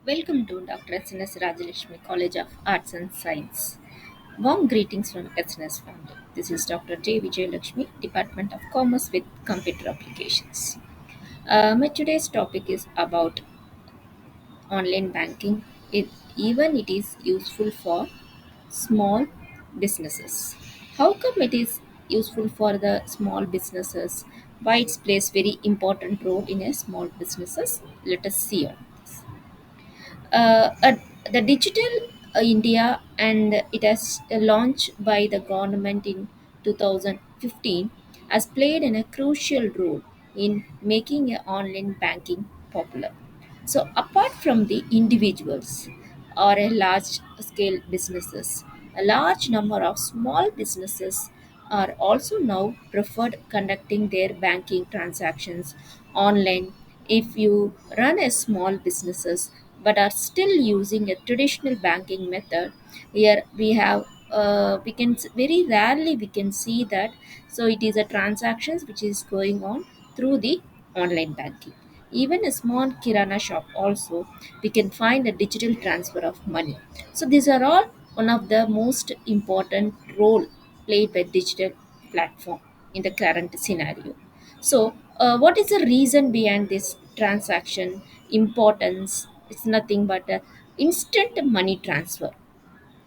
Welcome to Dr. SNS Rajalakshmi College of Arts and Science. Warm greetings from SNS family. This is Dr. J. Vijayalakshmi, Department of Commerce with Computer Applications. My today's topic is about online banking. It is useful for small businesses. How come it is useful for the small businesses? Why it plays very important role in a small businesses? Let us see on this. uh, uh, the digital India, and it has launched by the government in 2015, has played a crucial role in making online banking popular. So apart from the individuals or a large scale businesses, a large number of small businesses are also now preferred conducting their banking transactions online. If you run a small businesses but are still using a traditional banking method, here we have we can very rarely we can see that. So it is a transactions which is going on through the online banking. Even a small kirana shop also, we can find a digital transfer of money. So these are all one of the most important role played by digital platform in the current scenario. So what is the reason behind this transaction importance? It's nothing but a instant money transfer.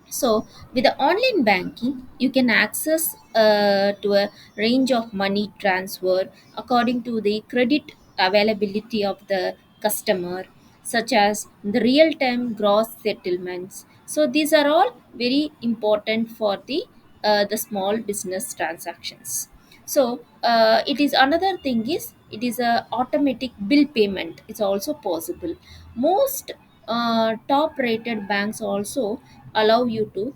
So, with the online banking, you can access to a range of money transfer according to the credit availability of the customer, such as the real-time gross settlements. So, these are all very important for the small business transactions. So, it is another thing is it is a automatic bill payment. It's also possible. Most top rated banks also allow you to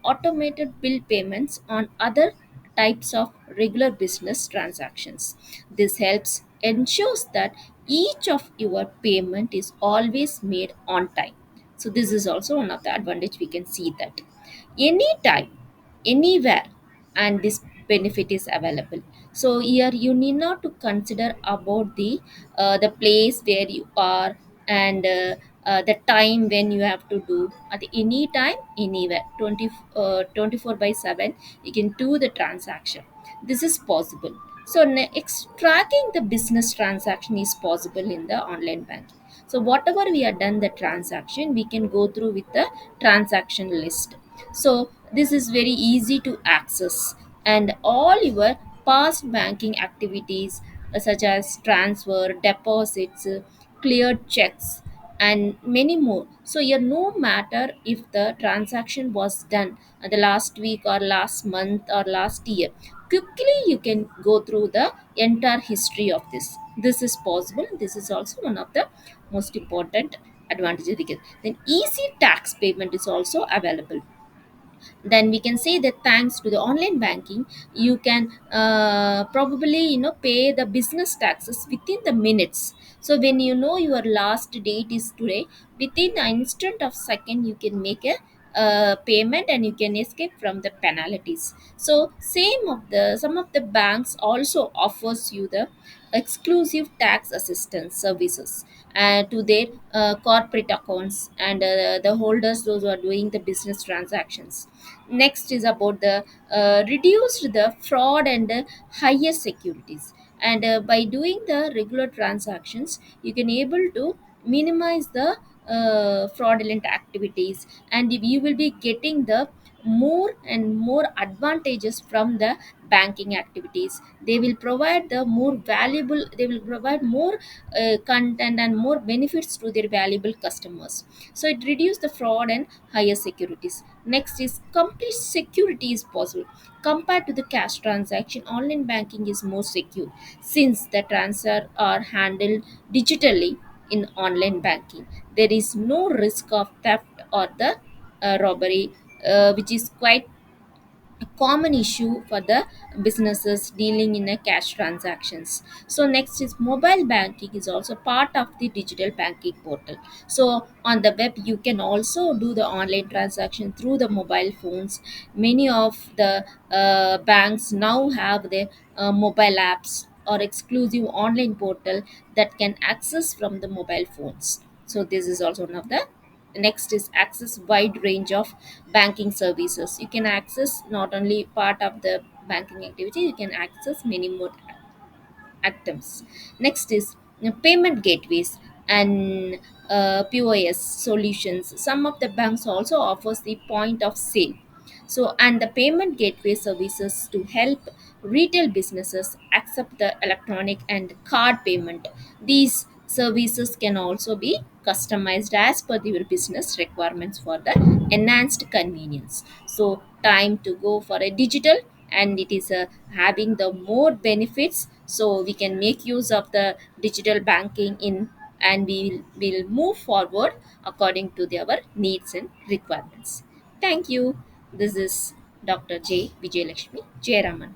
automated bill payments on other types of regular business transactions. This helps ensures that each of your payment is always made on time. So this is also one of the advantage we can see that anytime, anywhere, and this benefit is available. So here you need not to consider about the place where you are, and the time when you have to do at any time anywhere 24 by 7 you can do the transaction. This is possible. So tracking the business transaction is possible in the online banking. So whatever we have done the transaction, we can go through with the transaction list. So this is very easy to access, and all your past banking activities such as transfer, deposits, cleared checks, and many more. So here, no matter if the transaction was done the last week or last month or last year, quickly you can go through the entire history of this. This is possible. This is also one of the most important advantages we get. Then easy tax payment is also available. Then we can say that thanks to the online banking, you can probably pay the business taxes within the minutes. So when you know your last date is today, within an instant of second you can make a payment and you can escape from the penalties. So some of the banks also offers you the exclusive tax assistance services to their corporate accounts and the holders, those who are doing the business transactions. Next is about the reduced the fraud and higher securities. And by doing the regular transactions, you can able to minimize the fraudulent activities, and you will be getting the more and more advantages from the banking activities. They will provide the more valuable, they will provide more content and more benefits to their valuable customers. So it reduces the fraud and higher securities. Next is complete security is possible. Compared to the cash transaction, online banking is more secure since the transfer are handled digitally. In online banking, there is no risk of theft or the robbery, which is quite a common issue for the businesses dealing in a cash transactions. So next is mobile banking is also part of the digital banking portal. So on the web you can also do the online transaction through the mobile phones. Many of the banks now have their mobile apps or exclusive online portal that can access from the mobile phones. So this is also one of the. Next is access wide range of banking services. You can access not only part of the banking activity, you can access many more items. Next is payment gateways and POS solutions. Some of the banks also offers the point of sale. So and the payment gateway services to help retail businesses accept the electronic and card payment. These services can also be customized as per your business requirements for the enhanced convenience. So time to go for a digital, and it is having the more benefits, so we can make use of the digital banking in, and we will move forward according to our needs and requirements. Thank you. This is Dr. J. Vijayalakshmi Jayaraman.